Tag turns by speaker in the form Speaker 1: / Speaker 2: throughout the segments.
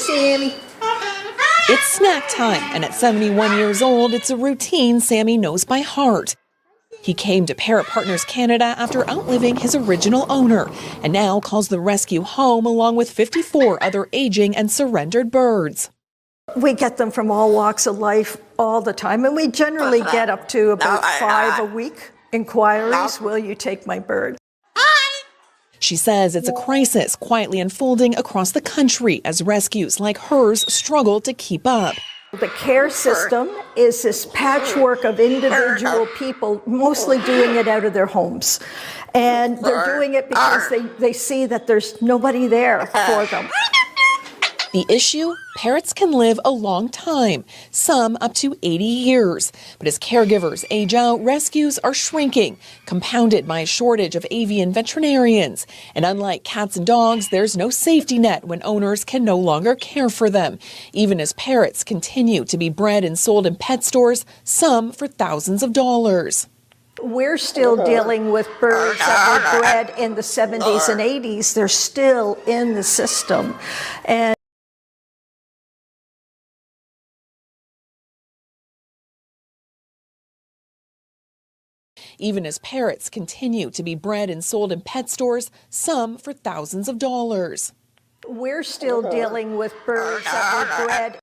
Speaker 1: Sammy.
Speaker 2: It's snack time, and at 71 years old, it's a routine Sammy knows by heart. He came to Parrot Partners Canada after outliving his original owner, and now calls the rescue home along with 54 other aging and surrendered birds.
Speaker 1: We get them from all walks of life all the time, and we generally get up to about 5 a week inquiries. Will you take my bird?
Speaker 2: She says it's a crisis quietly unfolding across the country as rescues like hers struggle to keep up.
Speaker 1: The care system is this patchwork of individual people, mostly doing it out of their homes. And they're doing it because they see that there's nobody there for them.
Speaker 2: The issue? Parrots can live a long time, some up to 80 years. But as caregivers age out, rescues are shrinking, compounded by a shortage of avian veterinarians. And unlike cats and dogs, there's no safety net when owners can no longer care for them, even as parrots continue to be bred and sold in pet stores, some for thousands of dollars.
Speaker 1: We're still dealing with birds that were bred in the 70s and 80s. They're still in the system. And
Speaker 2: even as parrots continue to be bred and sold in pet stores, some for thousands of dollars.
Speaker 1: We're still dealing with birds that were bred.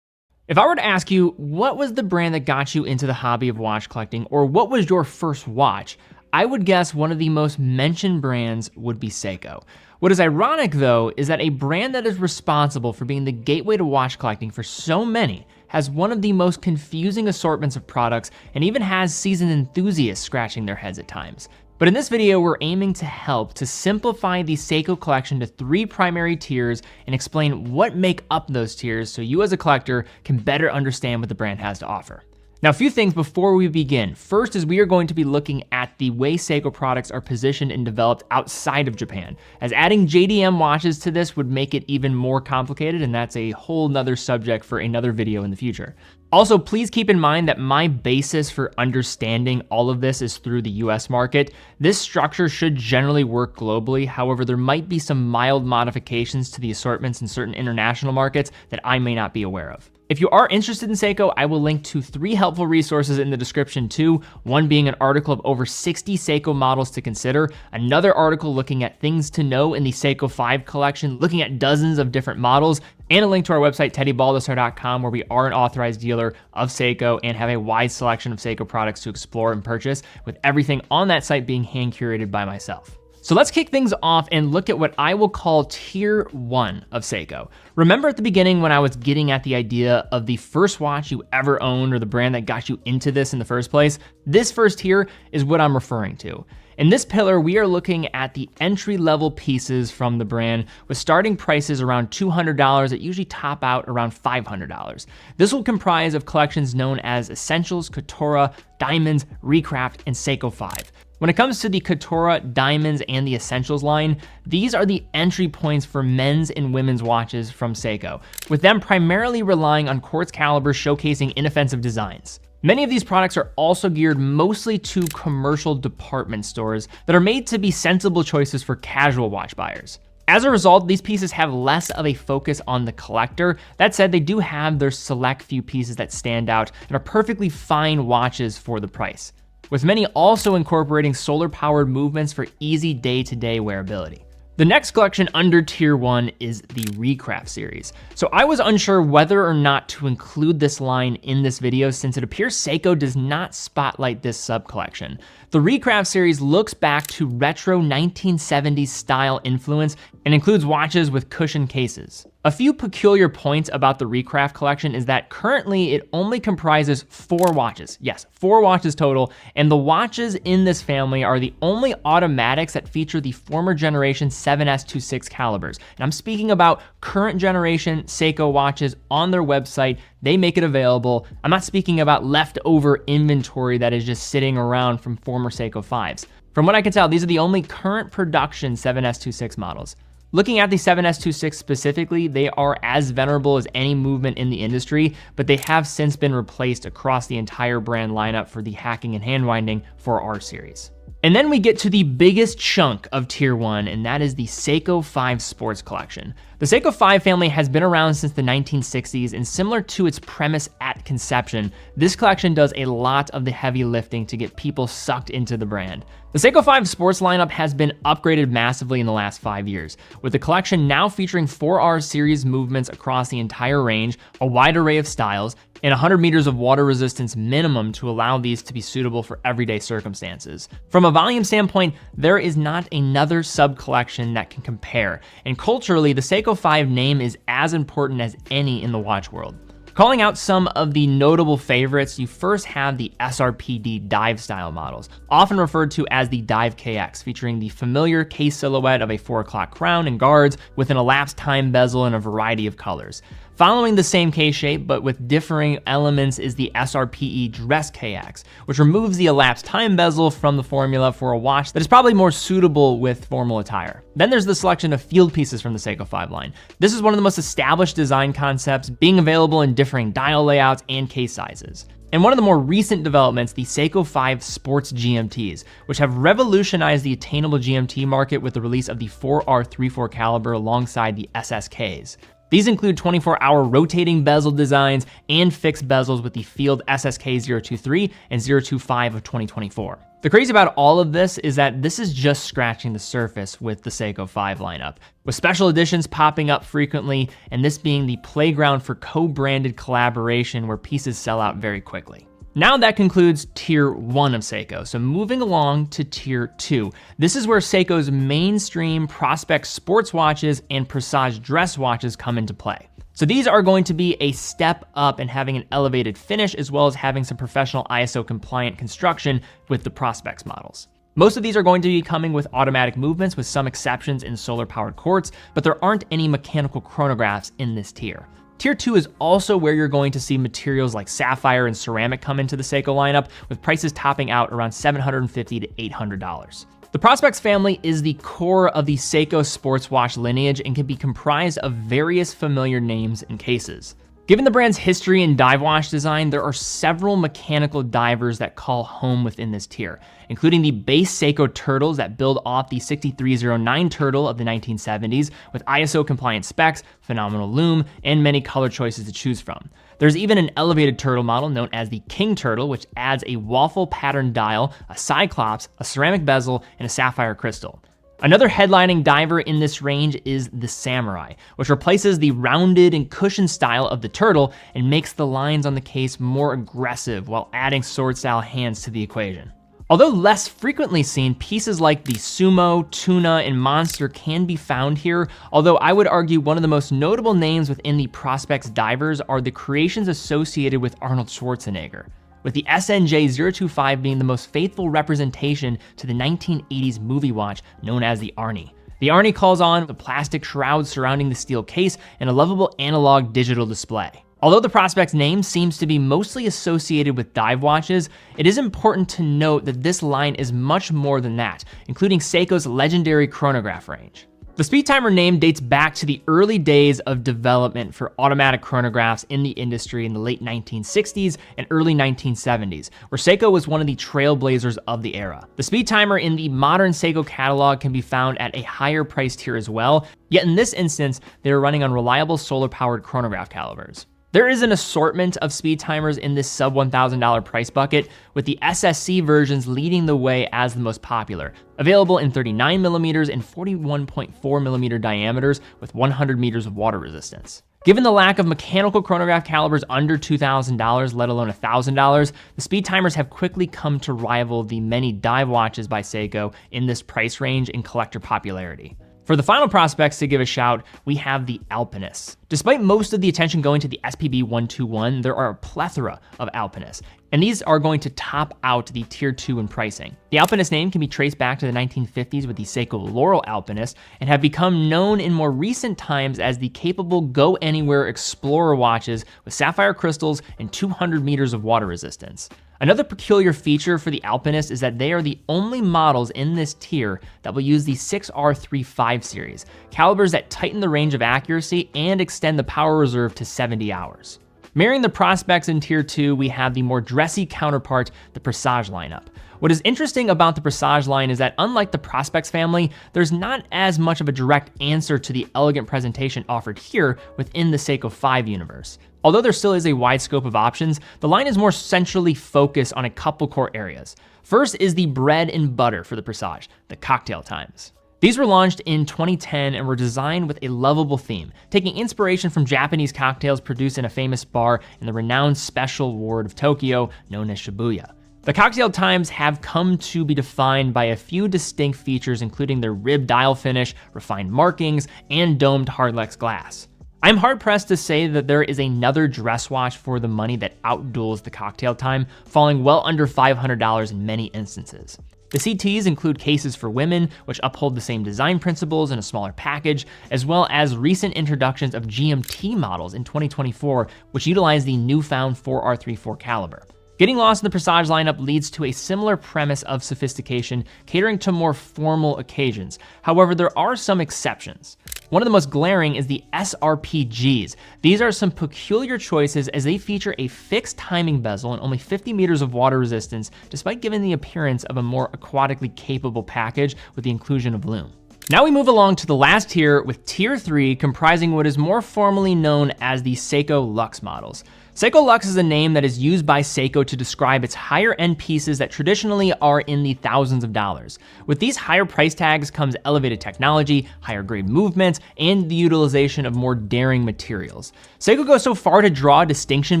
Speaker 3: If I were to ask you, what was the brand that got you into the hobby of watch collecting, or what was your first watch, I would guess one of the most mentioned brands would be Seiko. What is ironic though, is that a brand that is responsible for being the gateway to watch collecting for so many has one of the most confusing assortments of products and even has seasoned enthusiasts scratching their heads at times. But in this video, we're aiming to help to simplify the Seiko collection to 3 primary tiers and explain what make up those tiers so you as a collector can better understand what the brand has to offer. Now, a few things before we begin. First is we are going to be looking at the way Seiko products are positioned and developed outside of Japan, as adding JDM watches to this would make it even more complicated, and that's a whole nother subject for another video in the future. Also, please keep in mind that my basis for understanding all of this is through the US market. This structure should generally work globally. However, there might be some mild modifications to the assortments in certain international markets that I may not be aware of. If you are interested in Seiko, I will link to 3 helpful resources in the description too, one being an article of over 60 Seiko models to consider, another article looking at things to know in the Seiko 5 collection, looking at dozens of different models, and a link to our website, teddybaldesar.com, where we are an authorized dealer of Seiko and have a wide selection of Seiko products to explore and purchase, with everything on that site being hand curated by myself. So let's kick things off and look at what I will call tier 1 of Seiko. Remember at the beginning when I was getting at the idea of the first watch you ever owned or the brand that got you into this in the first place? This first tier is what I'm referring to. In this pillar, we are looking at the entry-level pieces from the brand with starting prices around $200 that usually top out around $500. This will comprise of collections known as Essentials, Katora, Diamonds, Recraft, and Seiko 5. When it comes to the Katora, Diamonds, and the Essentials line, these are the entry points for men's and women's watches from Seiko, with them primarily relying on quartz calibers showcasing inoffensive designs. Many of these products are also geared mostly to commercial department stores that are made to be sensible choices for casual watch buyers. As a result, these pieces have less of a focus on the collector. That said, they do have their select few pieces that stand out and are perfectly fine watches for the price, with many also incorporating solar-powered movements for easy day-to-day wearability. The next collection under tier 1 is the Recraft series. So I was unsure whether or not to include this line in this video since it appears Seiko does not spotlight this sub-collection. The Recraft series looks back to retro 1970s style influence and includes watches with cushion cases. A few peculiar points about the Recraft collection is that currently it only comprises 4 watches. Yes, 4 watches total, and the watches in this family are the only automatics that feature the former generation 7S26 calibers. And I'm speaking about current generation Seiko watches on their website. They make it available. I'm not speaking about leftover inventory that is just sitting around from former Seiko 5s. From what I can tell, these are the only current production 7S26 models. Looking at the 7S26 specifically, they are as venerable as any movement in the industry, but they have since been replaced across the entire brand lineup for the hacking and hand winding for R series. And then we get to the biggest chunk of Tier 1, and that is the Seiko 5 Sports Collection. The Seiko 5 family has been around since the 1960s, and similar to its premise at conception, this collection does a lot of the heavy lifting to get people sucked into the brand. The Seiko 5 Sports lineup has been upgraded massively in the last 5 years, with the collection now featuring 4R series movements across the entire range, a wide array of styles, and 100 meters of water resistance minimum to allow these to be suitable for everyday circumstances. From a volume standpoint, there is not another sub-collection that can compare, and culturally, the Seiko 5 name is as important as any in the watch world. Calling out some of the notable favorites, you first have the SRPD dive style models, often referred to as the Dive KX, featuring the familiar case silhouette of a 4 o'clock crown and guards with an elapsed time bezel in a variety of colors. Following the same case shape, but with differing elements, is the SRPE Dress KX, which removes the elapsed time bezel from the formula for a watch that is probably more suitable with formal attire. Then there's the selection of field pieces from the Seiko 5 line. This is one of the most established design concepts, being available in differing dial layouts and case sizes. And one of the more recent developments, the Seiko 5 Sports GMTs, which have revolutionized the attainable GMT market with the release of the 4R34 caliber alongside the SSKs. These include 24-hour rotating bezel designs and fixed bezels with the Field SSK 023 and 025 of 2024. The crazy about all of this is that this is just scratching the surface with the Seiko 5 lineup, with special editions popping up frequently, and this being the playground for co-branded collaboration where pieces sell out very quickly. Now that concludes Tier 1 of Seiko, so moving along to Tier 2. This is where Seiko's mainstream Prospex sports watches and Presage dress watches come into play. So these are going to be a step up in having an elevated finish, as well as having some professional ISO compliant construction with the Prospex models. Most of these are going to be coming with automatic movements, with some exceptions in solar powered quartz, but there aren't any mechanical chronographs in this tier. Tier 2 is also where you're going to see materials like sapphire and ceramic come into the Seiko lineup, with prices topping out around $750 to $800. The Prospex family is the core of the Seiko sports watch lineage and can be comprised of various familiar names and cases. Given the brand's history in dive watch design, there are several mechanical divers that call home within this tier, including the base Seiko turtles that build off the 6309 turtle of the 1970s with ISO compliant specs, phenomenal lume, and many color choices to choose from. There's even an elevated turtle model known as the King Turtle, which adds a waffle pattern dial, a cyclops, a ceramic bezel, and a sapphire crystal. Another headlining diver in this range is the Samurai, which replaces the rounded and cushioned style of the turtle and makes the lines on the case more aggressive while adding sword-style hands to the equation. Although less frequently seen, pieces like the Sumo, Tuna, and Monster can be found here, although I would argue one of the most notable names within the Prospex divers are the creations associated with Arnold Schwarzenegger, with the SNJ025 being the most faithful representation to the 1980s movie watch known as the Arnie. The Arnie calls on the plastic shroud surrounding the steel case and a lovable analog digital display. Although the Prospex name seems to be mostly associated with dive watches, it is important to note that this line is much more than that, including Seiko's legendary chronograph range. The Speedtimer name dates back to the early days of development for automatic chronographs in the industry in the late 1960s and early 1970s, where Seiko was one of the trailblazers of the era. The Speedtimer in the modern Seiko catalog can be found at a higher price tier as well, yet in this instance, they are running on reliable solar-powered chronograph calibers. There is an assortment of Speedtimers in this sub $1,000 price bucket, with the SSC versions leading the way as the most popular, available in 39mm and 41.4mm diameters with 100 meters of water resistance. Given the lack of mechanical chronograph calibers under $2,000, let alone $1,000, the Speedtimers have quickly come to rival the many dive watches by Seiko in this price range and collector popularity. For the final Prospex to give a shout, we have the Alpinist. Despite most of the attention going to the SPB 121, there are a plethora of Alpinists, and these are going to top out the Tier 2 in pricing. The Alpinist name can be traced back to the 1950s with the Seiko Laurel Alpinist, and have become known in more recent times as the capable go-anywhere explorer watches with sapphire crystals and 200 meters of water resistance. Another peculiar feature for the Alpinist is that they are the only models in this tier that will use the 6R35 series, calibers that tighten the range of accuracy and extend the power reserve to 70 hours. Marrying the Prospex in Tier 2, we have the more dressy counterpart, the Presage lineup. What is interesting about the Presage line is that unlike the Prospex family, there's not as much of a direct answer to the elegant presentation offered here within the Seiko 5 universe. Although there still is a wide scope of options, the line is more centrally focused on a couple core areas. First is the bread and butter for the Presage, the cocktail times. These were launched in 2010 and were designed with a lovable theme, taking inspiration from Japanese cocktails produced in a famous bar in the renowned special ward of Tokyo known as Shibuya. The cocktail times have come to be defined by a few distinct features, including their ribbed dial finish, refined markings, and domed Hardlex glass. I'm hard-pressed to say that there is another dress watch for the money that outduels the cocktail time, falling well under $500 in many instances. The CTs include cases for women, which uphold the same design principles in a smaller package, as well as recent introductions of GMT models in 2024, which utilize the newfound 4R34 caliber. Getting lost in the Presage lineup leads to a similar premise of sophistication, catering to more formal occasions. However, there are some exceptions. One of the most glaring is the SRPGs. These are some peculiar choices as they feature a fixed timing bezel and only 50 meters of water resistance, despite giving the appearance of a more aquatically capable package with the inclusion of loom. Now we move along to the last tier with Tier 3, comprising what is more formally known as the Seiko Lux models. Seiko Lux is a name that is used by Seiko to describe its higher end pieces that traditionally are in the thousands of dollars. With these higher price tags comes elevated technology, higher grade movements, and the utilization of more daring materials. Seiko goes so far to draw a distinction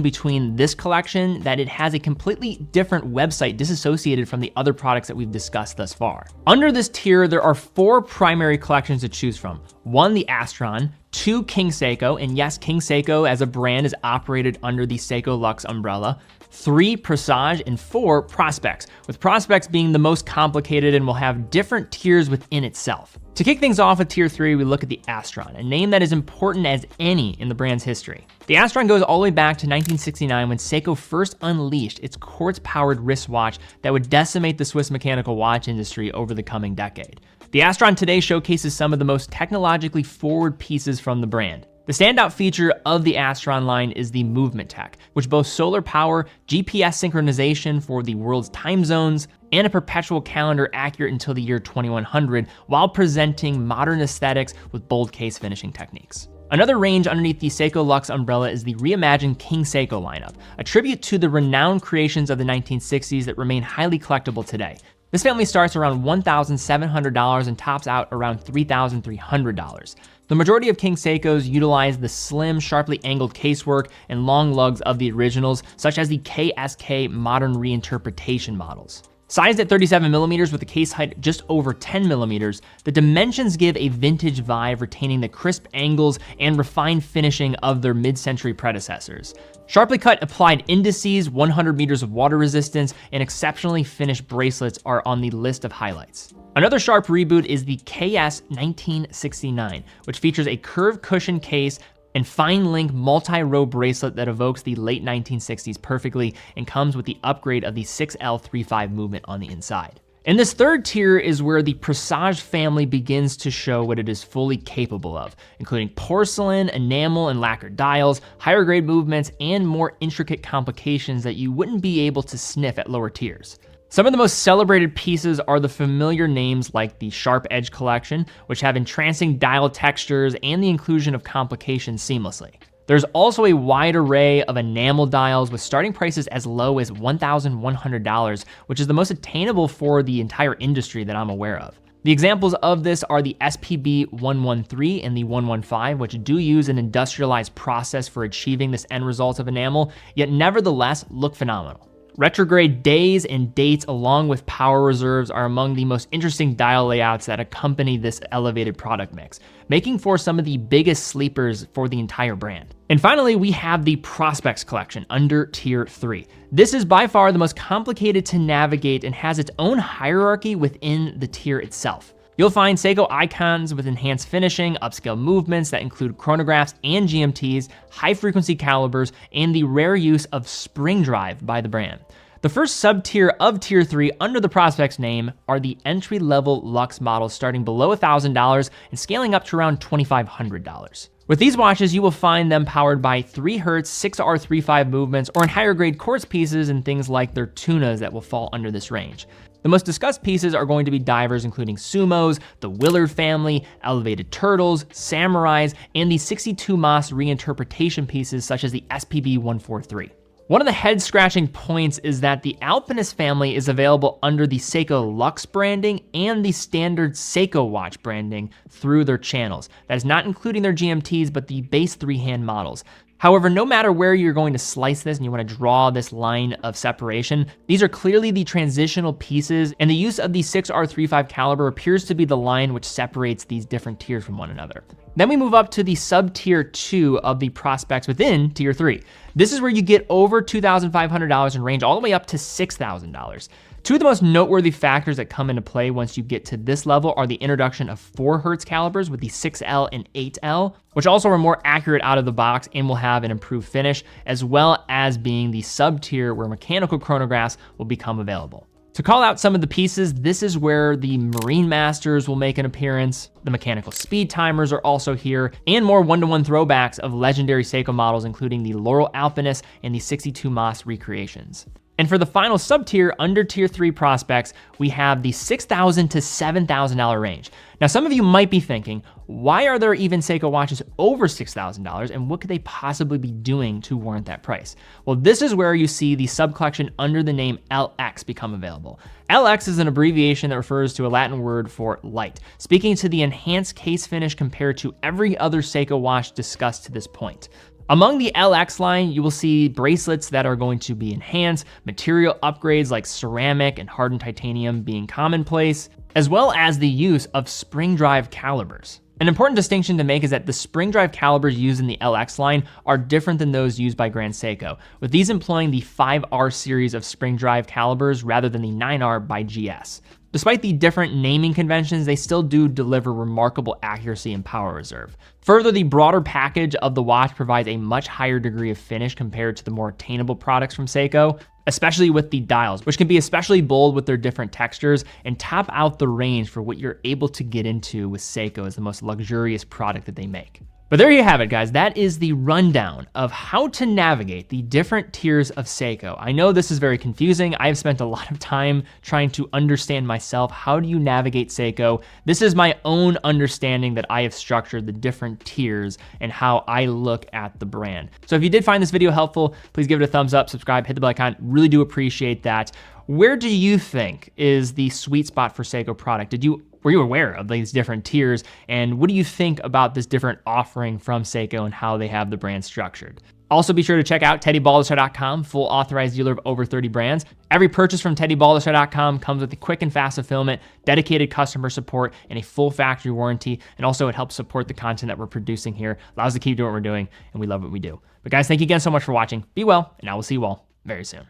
Speaker 3: between this collection that it has a completely different website disassociated from the other products that we've discussed thus far. Under this tier, there are 4 primary collections to choose from. 1, the Astron, 2, King Seiko, and yes, King Seiko as a brand is operated under the Seiko Lux umbrella, 3, Presage, and 4, Prospex, with Prospex being the most complicated and will have different tiers within itself. To kick things off with Tier 3, we look at the Astron, a name that is important as any in the brand's history. The Astron goes all the way back to 1969 when Seiko first unleashed its quartz-powered wristwatch that would decimate the Swiss mechanical watch industry over the coming decade. The Astron today showcases some of the most technologically forward pieces from the brand. The standout feature of the Astron line is the movement tech, which boasts solar power, GPS synchronization for the world's time zones, and a perpetual calendar accurate until the year 2100, while presenting modern aesthetics with bold case finishing techniques. Another range underneath the Seiko Lux umbrella is the reimagined King Seiko lineup, a tribute to the renowned creations of the 1960s that remain highly collectible today. This family starts around $1,700 and tops out around $3,300. The majority of King Seikos utilize the slim, sharply angled casework and long lugs of the originals, such as the KSK modern reinterpretation models. Sized at 37mm with a case height just over 10mm, the dimensions give a vintage vibe, retaining the crisp angles and refined finishing of their mid-century predecessors. Sharply cut applied indices, 100 meters of water resistance, and exceptionally finished bracelets are on the list of highlights. Another sharp reboot is the KS 1969, which features a curved cushion case and fine link multi-row bracelet that evokes the late 1960s perfectly and comes with the upgrade of the 6L35 movement on the inside. And this third tier is where the Presage family begins to show what it is fully capable of, including porcelain, enamel, and lacquered dials, higher grade movements, and more intricate complications that you wouldn't be able to sniff at lower tiers. Some of the most celebrated pieces are the familiar names like the Sharp Edge collection, which have entrancing dial textures and the inclusion of complications seamlessly. There's also a wide array of enamel dials with starting prices as low as $1,100, which is the most attainable for the entire industry that I'm aware of. The examples of this are the SPB 113 and the 115, which do use an industrialized process for achieving this end result of enamel, yet nevertheless look phenomenal. Retrograde days and dates along with power reserves are among the most interesting dial layouts that accompany this elevated product mix, making for some of the biggest sleepers for the entire brand. And finally, we have the Prospex collection under Tier 3. This is by far the most complicated to navigate and has its own hierarchy within the tier itself. You'll find Seiko icons with enhanced finishing, upscale movements that include chronographs and GMTs, high-frequency calibers, and the rare use of spring drive by the brand. The first sub-tier of Tier 3 under the Prospex name are the entry-level Lux models starting below $1,000 and scaling up to around $2,500. With these watches, you will find them powered by 3Hz 6R35 movements or in higher grade quartz pieces and things like their tunas that will fall under this range. The most discussed pieces are going to be divers including Sumos, the Willard family, elevated turtles, samurais, and the 62 Mas reinterpretation pieces such as the SPB 143. One of the head-scratching points is that the Alpinist family is available under the Seiko Lux branding and the standard Seiko watch branding through their channels. That is not including their GMTs, but the base 3-hand models. However, no matter where you're going to slice this and you want to draw this line of separation, these are clearly the transitional pieces, and the use of the 6R35 caliber appears to be the line which separates these different tiers from one another. Then we move up to the sub-tier 2 of the prospects within tier 3. This is where you get over $2,500 in range all the way up to $6,000. Two of the most noteworthy factors that come into play once you get to this level are the introduction of 4 Hertz calibers with the 6L and 8L, which also are more accurate out of the box and will have an improved finish, as well as being the sub-tier where mechanical chronographs will become available. To call out some of the pieces, this is where the Marine Masters will make an appearance, the mechanical speed timers are also here, and more one-to-one throwbacks of legendary Seiko models, including the Laurel Alpinist and the 62 Mas recreations. And for the final sub-tier, under tier 3 prospects, we have the $6,000 to $7,000 range. Now, some of you might be thinking, why are there even Seiko watches over $6,000 and what could they possibly be doing to warrant that price? Well, this is where you see the sub-collection under the name LX become available. LX is an abbreviation that refers to a Latin word for light, speaking to the enhanced case finish compared to every other Seiko watch discussed to this point. Among the LX line, you will see bracelets that are going to be enhanced, material upgrades like ceramic and hardened titanium being commonplace, as well as the use of spring drive calibers. An important distinction to make is that the spring drive calibers used in the LX line are different than those used by Grand Seiko, with these employing the 5R series of spring drive calibers rather than the 9R by GS. Despite the different naming conventions, they still do deliver remarkable accuracy and power reserve. Further, the broader package of the watch provides a much higher degree of finish compared to the more attainable products from Seiko, especially with the dials, which can be especially bold with their different textures and top out the range for what you're able to get into with Seiko as the most luxurious product that they make. But there you have it, guys. That is the rundown of how to navigate the different tiers of Seiko. I know this is very confusing. I've spent a lot of time trying to understand myself. How do you navigate Seiko? This is my own understanding that I have structured the different tiers and how I look at the brand. So if you did find this video helpful, please give it a thumbs up, subscribe, hit the bell icon. Really do appreciate that. Where do you think is the sweet spot for Seiko product? Were you aware of these different tiers? And what do you think about this different offering from Seiko and how they have the brand structured? Also, be sure to check out TeddyBaldestar.com, full authorized dealer of over 30 brands. Every purchase from TeddyBaldestar.com comes with a quick and fast fulfillment, dedicated customer support, and a full factory warranty. And also, it helps support the content that we're producing here, allows us to keep doing what we're doing, and we love what we do. But guys, thank you again so much for watching. Be well, and I will see you all very soon.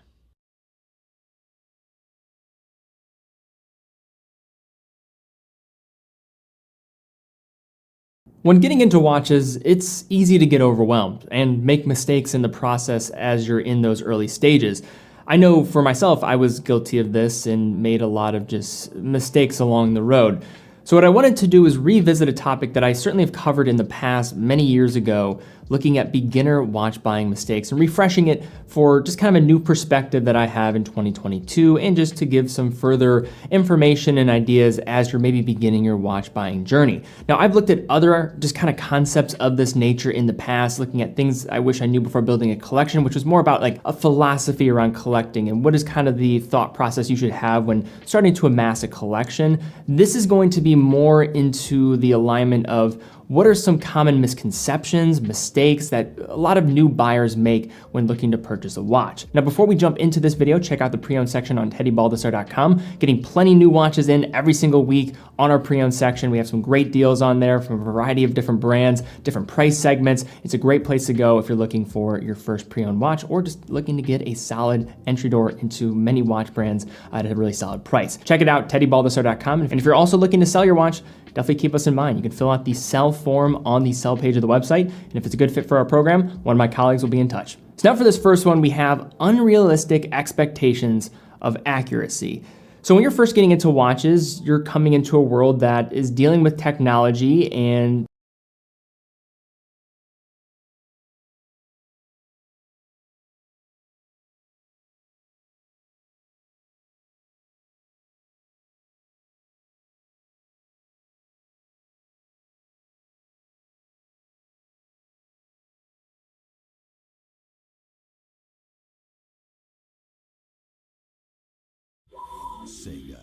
Speaker 3: When getting into watches, it's easy to get overwhelmed and make mistakes in the process as you're in those early stages. I know for myself, I was guilty of this and made a lot of just mistakes along the road. So what I wanted to do is revisit a topic that I certainly have covered in the past many years ago, looking at beginner watch buying mistakes and refreshing it for just kind of a new perspective that I have in 2022, and just to give some further information and ideas as you're maybe beginning your watch buying journey. Now, I've looked at other just kind of concepts of this nature in the past, looking at things I wish I knew before building a collection, which was more about like a philosophy around collecting and what is kind of the thought process you should have when starting to amass a collection. This is going to be more into the alignment of what are some common misconceptions, mistakes that a lot of new buyers make when looking to purchase a watch. Now, before we jump into this video, check out the pre-owned section on TeddyBaldestar.com. Getting plenty new watches in every single week on our pre-owned section. We have some great deals on there from a variety of different brands, different price segments. It's a great place to go if you're looking for your first pre-owned watch or just looking to get a solid entry door into many watch brands at a really solid price. Check it out, TeddyBaldestar.com. And if you're also looking to sell your watch, definitely keep us in mind. You can fill out the sell form on the sell page of the website. And if it's a good fit for our program, one of my colleagues will be in touch. So now for this first one, we have unrealistic expectations of accuracy. So when you're first getting into watches, you're coming into a world that is dealing with technology and
Speaker 4: Sega.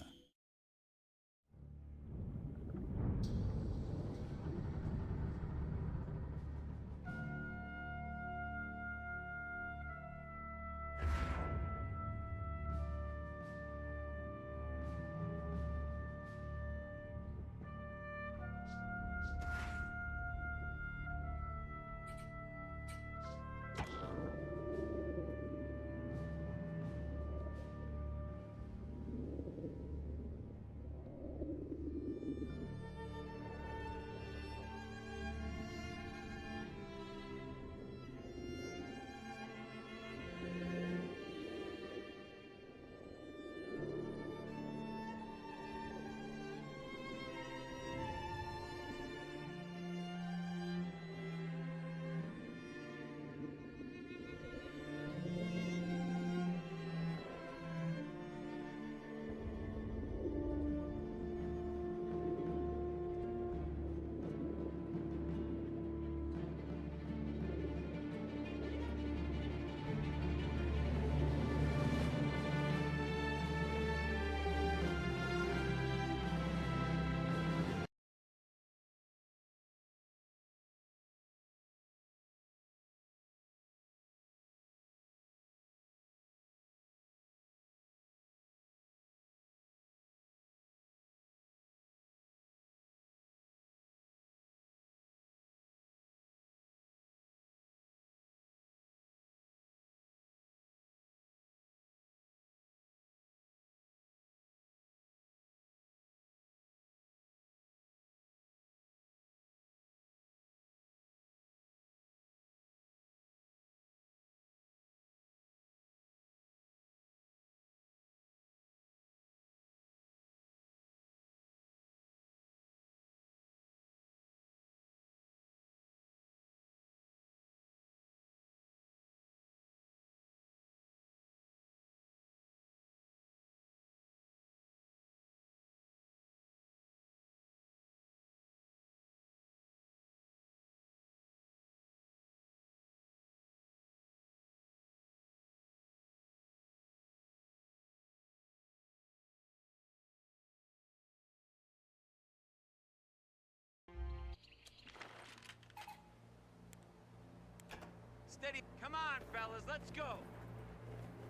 Speaker 5: Steady. Come on, fellas, let's go.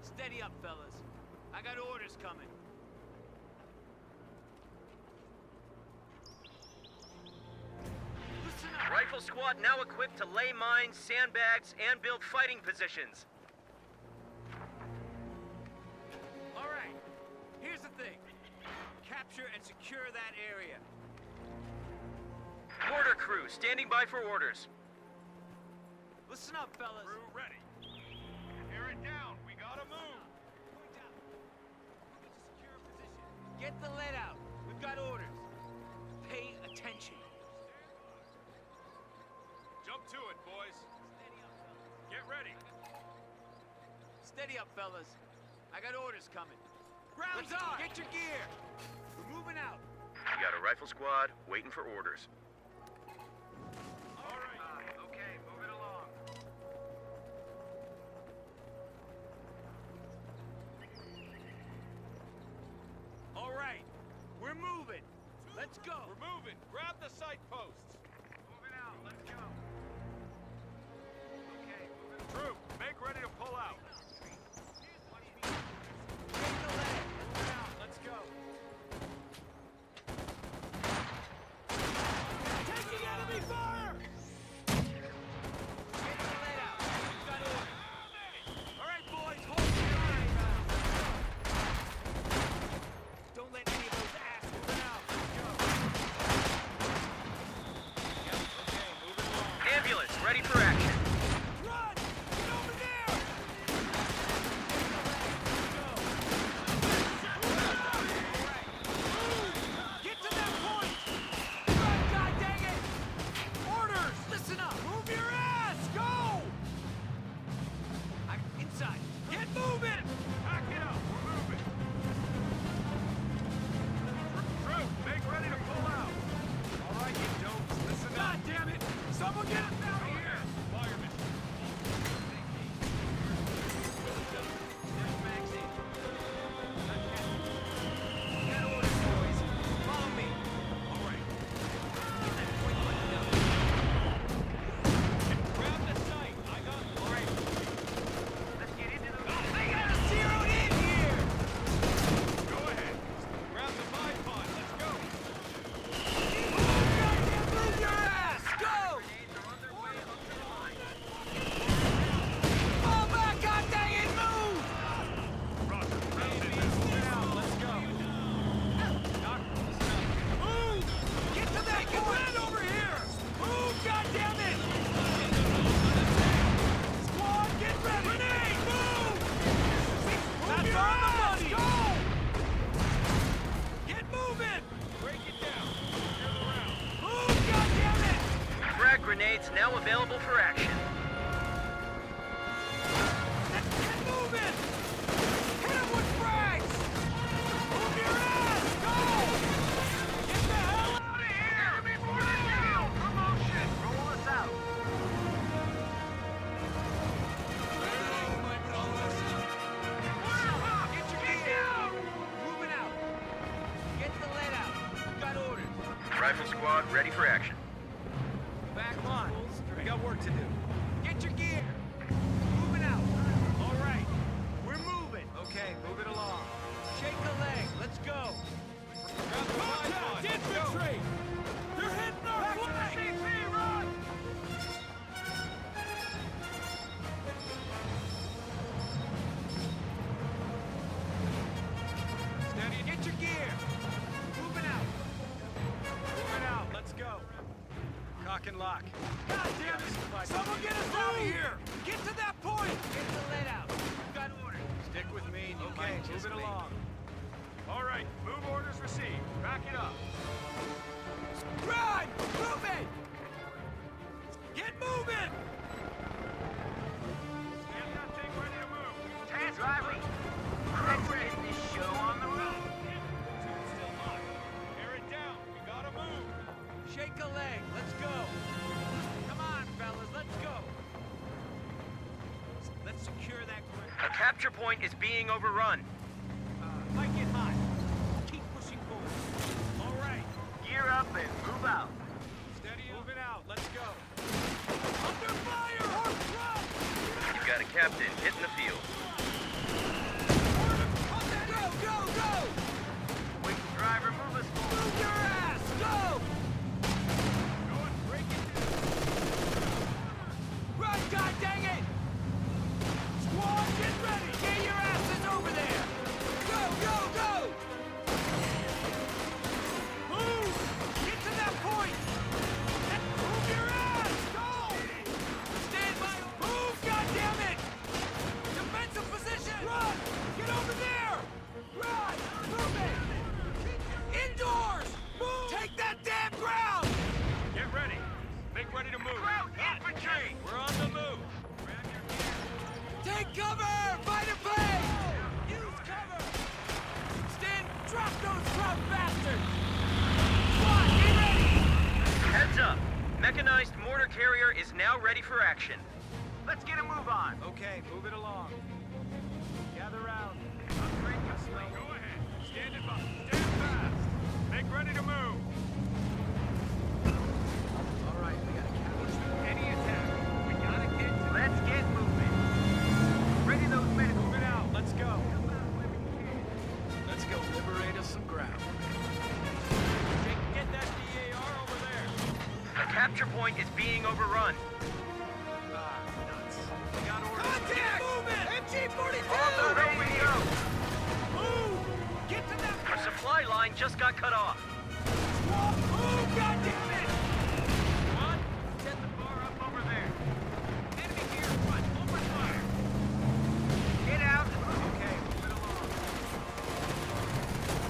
Speaker 5: Steady up, fellas. I got orders coming. Listen up.
Speaker 6: Rifle squad now equipped to lay mines, sandbags, and build fighting positions.
Speaker 5: All right, here's the thing. Capture and secure that area.
Speaker 6: Mortar crew standing by for orders.
Speaker 5: Listen up, fellas.
Speaker 7: Crew ready. Tear it down. We gotta move.
Speaker 5: Point out. Move into secure position. Get the lead out. We've got orders. Pay attention.
Speaker 7: Jump to it, boys.
Speaker 5: Steady up, fellas.
Speaker 7: Get ready.
Speaker 5: Steady up, fellas. I got orders coming. Rounds on! Get your gear! We're moving out.
Speaker 6: We got a rifle squad waiting for orders.
Speaker 7: All right.
Speaker 6: Okay, move it along.
Speaker 5: All right, we're moving. Let's go.
Speaker 7: We're moving. Grab the sight posts.
Speaker 6: Moving out, let's go. Okay, moving
Speaker 7: Crew, make ready to pull out.
Speaker 5: Take the lead. Moving out. Let's go. Taking enemy fire! Get the lead out. We've got orders. All right, boys, hold your line now. Don't let any of those assholes out. Let's go.
Speaker 6: Rifle squad ready for action.
Speaker 5: Back on. We got work to do. Get your gear. Moving out. All right. We're moving. Okay, move it along. Shake a leg. Let's go. Contact infantry! They're hitting our flank! CP, run! Steady. Get your gear. Moving out. Moving out. Let's go. Cock and lock. God damn it! Someone get us out of here! Get to that point! Get the lead out. We've got orders. Stick with me. Okay, move it along.
Speaker 7: All right, move orders received. Back it up.
Speaker 5: Run! Move it! Get moving!
Speaker 7: Get that thing ready to move.
Speaker 6: Taz Riley, let's get this show on the road.
Speaker 7: Still locked. Tear it down. We gotta move.
Speaker 5: Shake a leg. Let's go. Come on, fellas. Let's go. Let's secure that ground.
Speaker 6: A capture point is being overrun.
Speaker 5: Might get hot. Keep pushing forward. All right.
Speaker 6: Gear up and move out.
Speaker 5: Steady. Moving out. Let's go. Under fire! Horse run!
Speaker 6: You've got a captain hitting the field.
Speaker 5: Go, go, go!
Speaker 6: Wait, driver, move us forward.
Speaker 5: Move your ass! Go! Break it down. Run, God dang it! Squad, get ready! Get your asses over there! Go, go, go! Move! Get to that point! Move your ass! Go! Stand by! Move, goddammit! Defensive position! Run! Get over there! Run! Move it! Indoors! Move! Take that damn ground!
Speaker 7: Get ready. Make ready to move.
Speaker 6: Ground infantry!
Speaker 5: We're on the move! Take cover! Fight and play! Use cover! Stand! Drop those drop bastards! Squad, get ready!
Speaker 6: Heads up. Mechanized mortar carrier is now ready for action. Let's get a move on.
Speaker 5: Okay, move it along. Gather round.
Speaker 7: Upgrade complete. Go ahead. Stand it up. Stand fast. Make ready to move.
Speaker 5: All right, we gotta counter any attack. We gotta get to...
Speaker 6: Let's get moving. Ready those men.
Speaker 5: Move it out. Let's go. Let's go liberate us some ground. Get that DAR over there.
Speaker 6: A capture point is being overrun.
Speaker 5: Ah, nuts. We got orders. Contact! Movement! MG-42!
Speaker 6: Away we go.
Speaker 5: Move! Get to that...
Speaker 6: Our supply line just got cut off.
Speaker 5: Squad, move! Goddammit! What? Set the bar up over there. Enemy here in front. Open fire.
Speaker 6: Get out.
Speaker 5: Okay, move it along.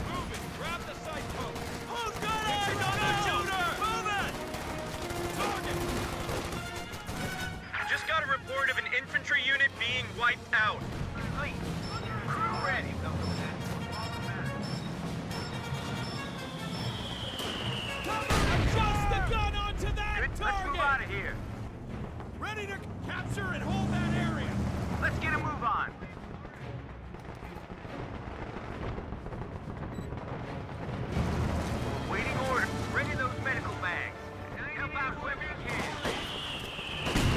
Speaker 7: Move it. Grab the sight post.
Speaker 5: Who's got eyes on the shooter? Move it!
Speaker 7: Target.
Speaker 6: Just got a report of an infantry unit being wiped out. Please. Crew ready.
Speaker 5: Adjust the gun onto that
Speaker 6: Good. Let's move out of here.
Speaker 7: Ready to capture and hold that area.
Speaker 6: Let's get a move on. Waiting order. Ready those medical bags. Help out whoever you can.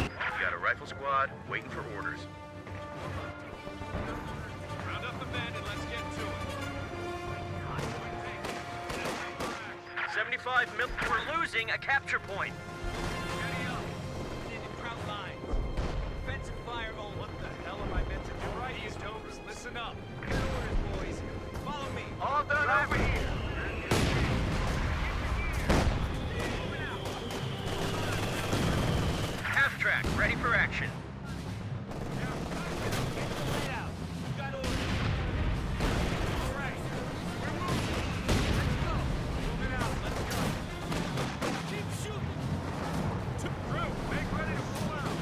Speaker 6: We've got a rifle squad waiting for orders.
Speaker 7: Round up the men and let's get to it.
Speaker 6: 75 mil. We're losing a capture point.
Speaker 5: Ready up. In front line. Defensive fire only. What the hell am I meant to do?
Speaker 7: All right, you dopes, listen up.
Speaker 5: Get orders, boys. Follow me.
Speaker 6: All done over here. Half track ready for action.
Speaker 5: Get the lead out. You got orders. All right. We're moving. Let's go. Move it out. Let's go. Keep shooting.
Speaker 7: Crew, make ready to pull out.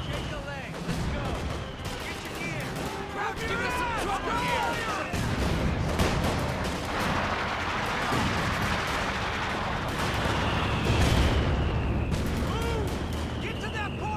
Speaker 5: Shake the leg. Let's go. Get your gear. Crouch, give us some trouble here. Move! Get to that point!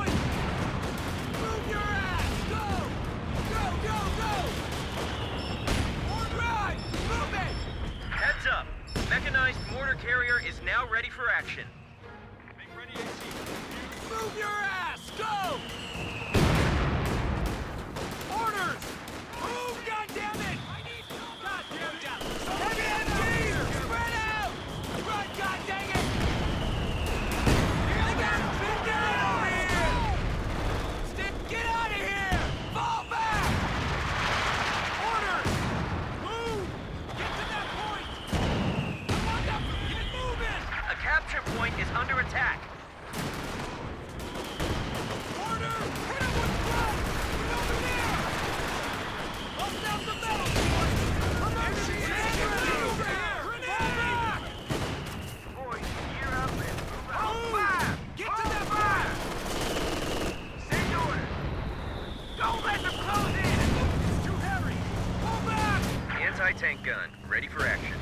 Speaker 6: Anti-tank gun, ready for action.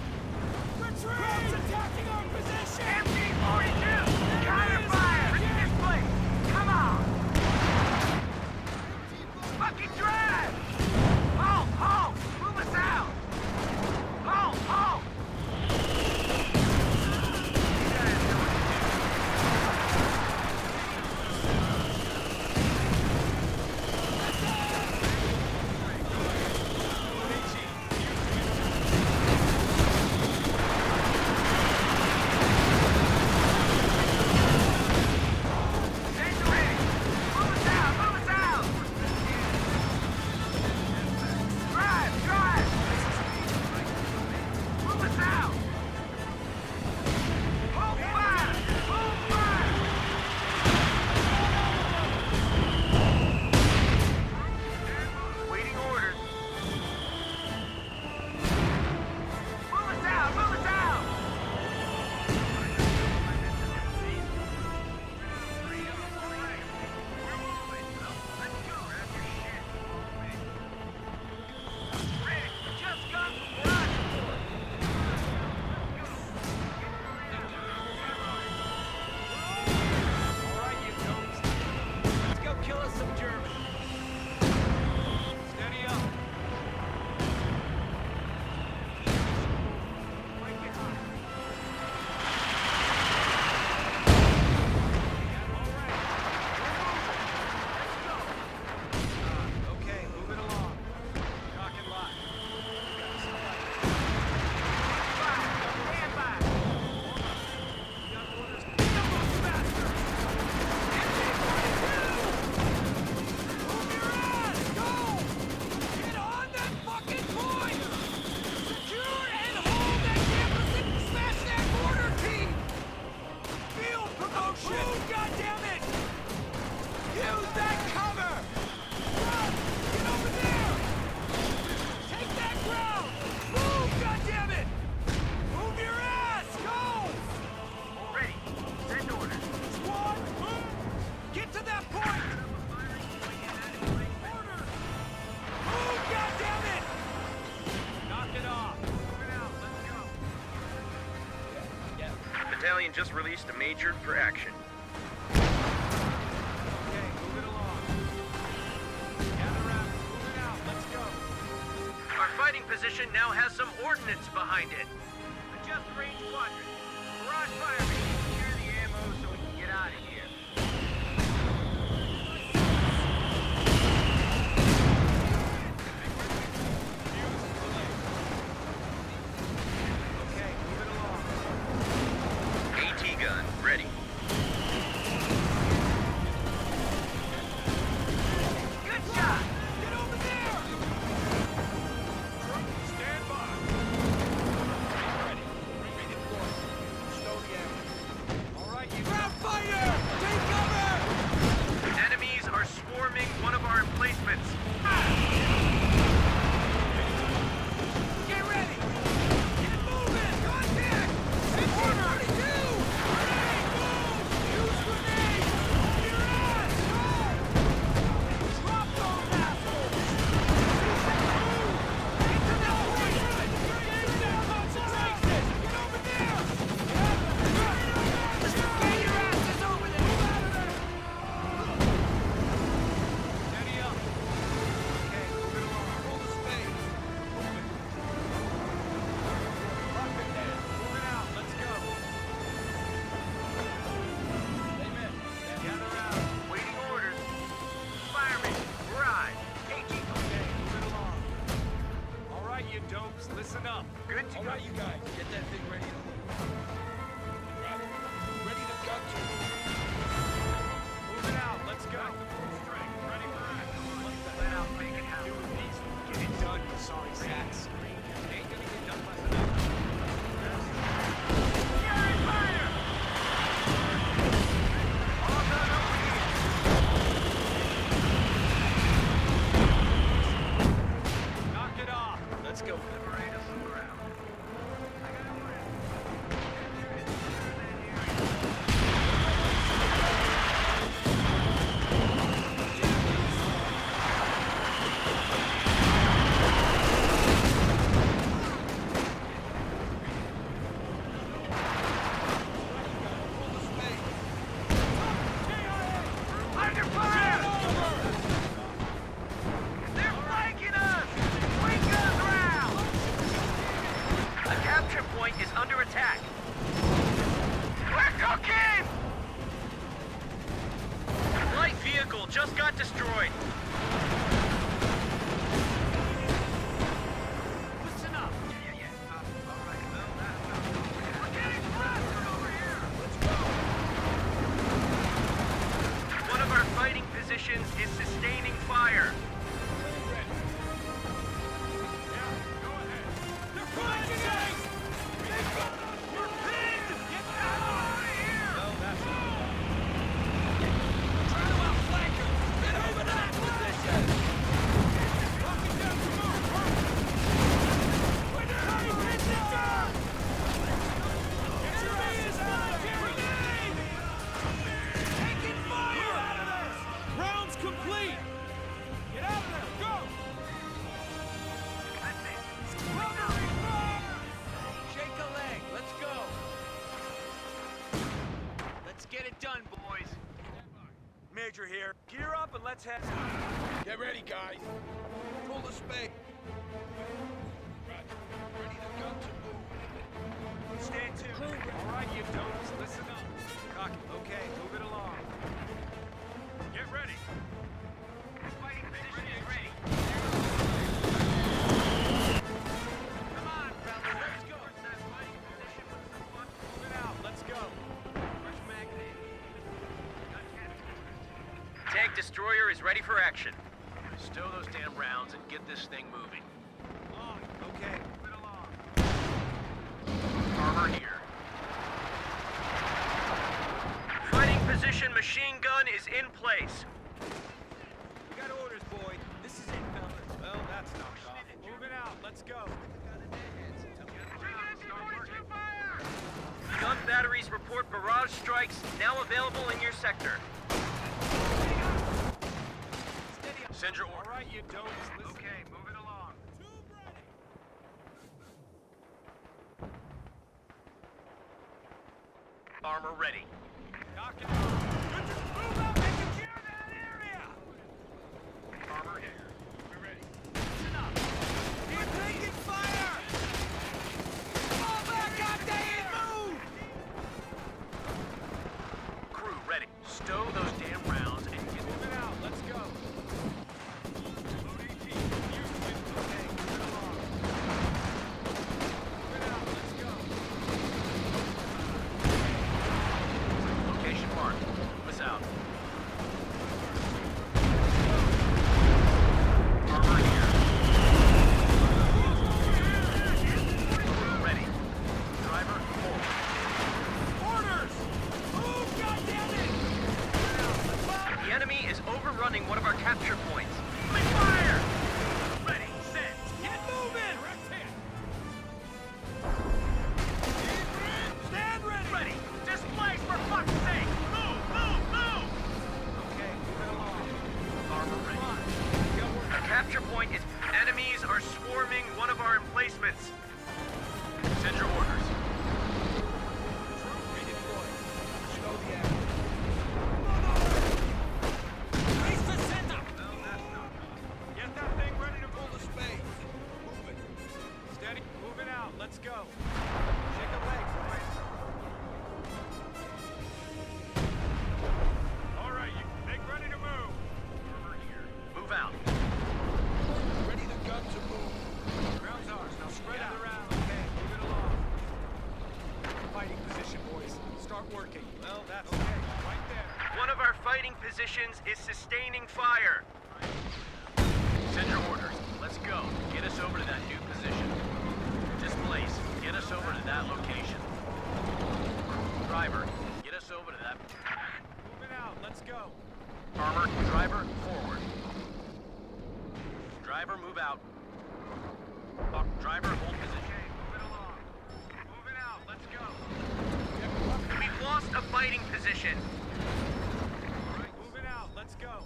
Speaker 5: Retreat! Attacking our position!
Speaker 6: MG-42! Counter fire! Ready this place! Come on! Fucking drive! Halt! Halt! Move us out! Halt! Halt! You guys know what to do. Stand ready! Move us out! Move us out! Drive! Drive! Move us out! Hold fire! Hold fire! Waiting orders. Move us out! Move us out! Let's go! Grab your shit. Ready! Just got some run! Alright, you goats. Let's go kill us some Germans. Steady up. Right behind. Okay, move it along. Cock and lock. Stand by. We got orders. Come on, faster! Move your ass! Go! Get on that fucking point! Secure and hold that campus and smash that border team! Field promotion! Move, goddammit! Use that cover! Run! Get over there! Take that ground! Move, goddammit! Move your ass! Go! Ready. Send orders. Squad, move! Get to that point! Order! Move, goddammit! Knock it off! Move it out. Let's go. Battalion just released a major for action.
Speaker 5: Okay, move it along. Gather up. Move it out. Let's go.
Speaker 6: Our fighting position now has some ordnance behind it. Adjust range quadrant. Barrage fire. Secure the ammo so we can get out of here.
Speaker 5: Okay, move it along.
Speaker 6: AT gun, ready. Good shot!
Speaker 5: Get over there! Stand by. Ready. Reinforce. Stow the ammo. All right, you grab fire! Take cover!
Speaker 6: Enemies are swarming one of our emplacements.
Speaker 5: Get ready! Get moving! Contact! Order! 42! Grenade! Move! Use grenade! Move your ass! Go! Drop those assholes! Move! Get to that point! Get down! Concentration! Get over there! Get your asses over there! Move out of there! Steady up! Okay, move it along. Hold the space. Move it. Lock it down. Move it out. Let's go. Amen. Gather out.
Speaker 6: Waiting orders. Fireman, barrage. AT.
Speaker 5: Okay, move it along. All right, you dopes, listen up.
Speaker 6: Good to
Speaker 5: All
Speaker 6: go.
Speaker 5: right, you guys, get that thing ready to move. Ready to cut to. Move it out. Let's go. Strength. Ready for action.
Speaker 6: Let out, make it happen.
Speaker 5: Do it peaceful. Get it done, you sorry sacks. Ain't gonna get done by enough.
Speaker 6: Fury fire! All done over here.
Speaker 5: Knock it off.
Speaker 6: Let's go liberate us from ground.
Speaker 4: destroyed.
Speaker 5: Listen up.
Speaker 4: All right, well,
Speaker 5: We're getting pressed over here. Let's go.
Speaker 4: one of our fighting positions is sustaining fire.
Speaker 5: They're punching us. We're pinned. Get out of here.
Speaker 4: No, that's not.
Speaker 5: Try to outflank them. Get over that position. Locking down the move. We're down. Hit the dirt. Enemy is grenade. Taking fire. Out of this. Rounds complete. Get out of there. Go. Covering fire.
Speaker 4: Shake a leg. Let's go. Let's get it done, boys.
Speaker 5: Major here. Gear up and let's head.
Speaker 6: Get ready, guys. Pull the spade. Ready the gun to move.
Speaker 5: Stand to. All right, you don'ts. Listen up. Cock it. Okay, move it along.
Speaker 7: Get ready.
Speaker 4: Fighting position is ready.
Speaker 5: Come on, fellas. Let's go. Move it out. Let's go. Fresh magnet.
Speaker 4: Tank destroyer is ready for action. Stow those damn rounds and get this thing moving.
Speaker 5: On. Okay. Move it along.
Speaker 4: Armor here. Fighting position machine gun is in place.
Speaker 5: We got orders, boy. This is it, fellas. Well, that's knocked off. Move it out. Let's go.
Speaker 4: Gun batteries report barrage strikes now available in your sector. Send your
Speaker 5: All
Speaker 4: order.
Speaker 5: right, you don'ts. Listen.
Speaker 4: Okay, move it along. Armor ready.
Speaker 5: Knock it out. Good to move out and secure that area.
Speaker 4: Armor here. We're ready.
Speaker 5: Listen up. We're taking fire. Fall back, goddamn move.
Speaker 4: Crew ready. Stow those damn rounds and get
Speaker 5: Move it out. Let's go. ODG. Okay, move it along. Move it out. Let's go.
Speaker 4: location marked. Move us out. Armor here. Ready. Driver forward.
Speaker 5: Orders. Move, goddammit.
Speaker 4: The enemy is overrunning one of our capture points. Open fire! Ready, set.
Speaker 5: Get moving. Direct hit. Stand ready.
Speaker 4: Ready. Displace for fuck's sake. Move, move, move!
Speaker 5: Okay, move it along.
Speaker 4: Armor ready.
Speaker 5: Come on. Go work.
Speaker 4: Our capture point is enemies are swarming one of our emplacements. Send your orders.
Speaker 5: Redeploy. Slow the action. Race to center.
Speaker 7: Get that thing ready to
Speaker 6: Pull the spade. Move it.
Speaker 5: Steady. Move it out. Let's go. Shake a leg, boys.
Speaker 7: All right, you make ready to move.
Speaker 4: Armor here. Move out.
Speaker 6: Ready the gun to move.
Speaker 5: Rounds ours. Now spread out. Okay, move it along. Fighting position, boys. Start working. Well, that's okay. Right there.
Speaker 4: One of our fighting positions is sustaining fire. Send your orders. Let's go. Get us over to that new position. Displace. Get us over to that location. Driver, get us over to that.
Speaker 5: Move it out. Let's go.
Speaker 4: Armor, driver, forward. Driver, move out. Driver, hold position.
Speaker 5: Move it along. Move it out. Let's go.
Speaker 4: We've lost a fighting position.
Speaker 5: Move it out. Let's go.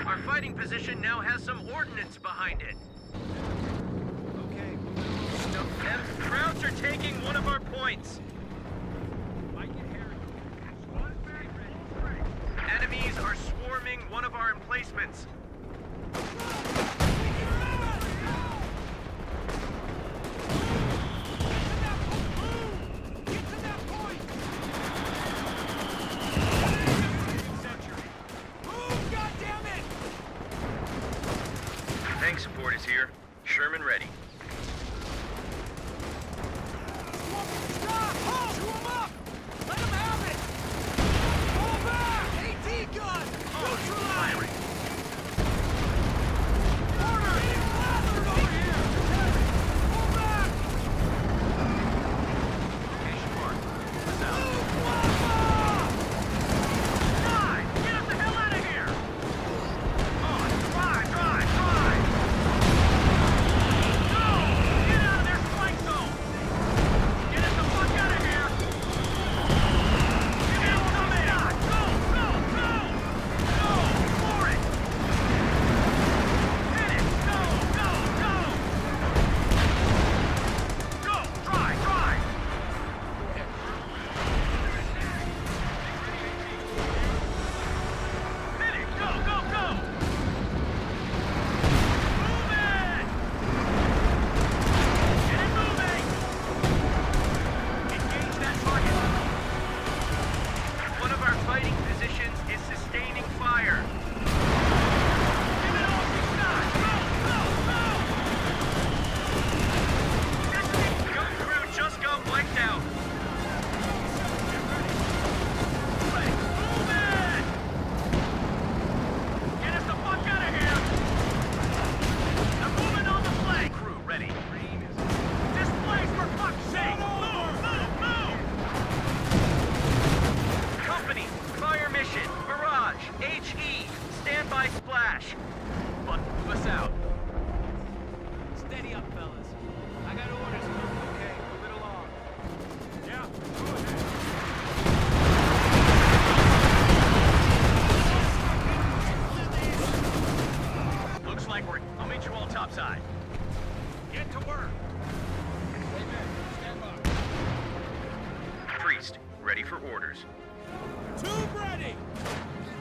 Speaker 4: Our fighting position now has some ordnance behind it.
Speaker 5: Okay, move it along.
Speaker 4: Them Krauts are taking one of our points.
Speaker 5: Might get hairy.
Speaker 7: Squad back ready.
Speaker 4: Enemies are swarming one of our emplacements.
Speaker 5: Century.
Speaker 4: fire! Give it all you got! Go! Gun crew just got wiped out! Right, move it! Get us the fuck out of here! They're moving on the flank! Crew ready. Displace for fuck's sake! Move! Company, fire mission, barrage, HE, standby splash. But move us out.
Speaker 5: Steady up, fellas. I got orders. Okay, move it along.
Speaker 7: Yeah, go ahead.
Speaker 4: Looks like I'll meet you all topside.
Speaker 7: Get to work.
Speaker 4: Priest, ready for orders.
Speaker 5: Tube ready!